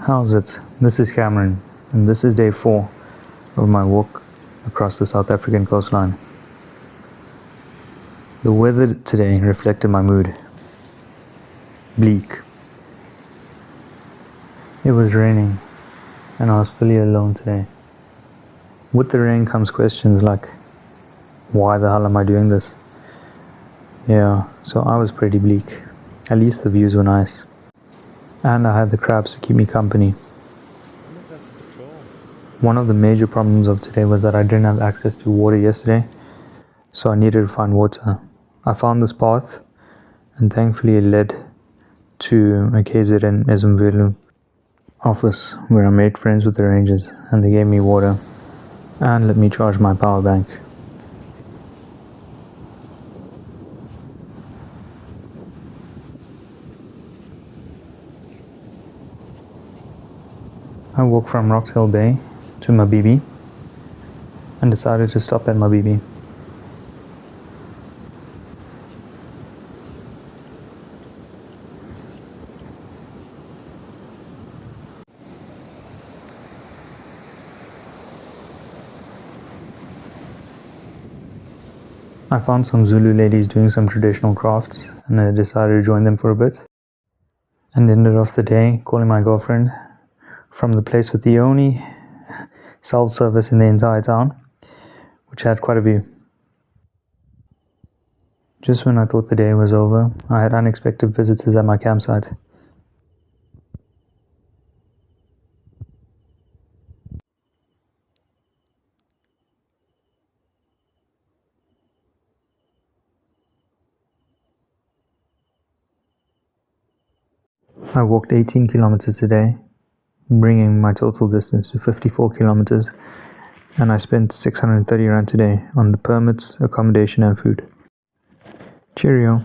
How's it? This is Cameron, and this is day 4 of my walk across the South African coastline. The weather today reflected my mood. Bleak. It was raining, and I was fully alone today. With the rain comes questions like, why the hell am I doing this? Yeah, so I was pretty bleak. At least the views were nice. And I had the crabs to keep me company. One of the major problems of today was that I didn't have access to water yesterday, so I needed to find water. I found this path, and thankfully it led to a KZN Ezumvelu office where I made friends with the rangers, and they gave me water and let me charge my power bank. I walked from Rocktail Bay to Mabibi and decided to stop at Mabibi. I found some Zulu ladies doing some traditional crafts, and I decided to join them for a bit, and ended off the day calling my girlfriend from the place with the only self-service in the entire town, which had quite a view. Just when I thought the day was over, I had unexpected visitors at my campsite. I walked 18 kilometers today, bringing my total distance to 54 kilometers, and I spent 630 rand today on the permits, accommodation and food. Cheerio.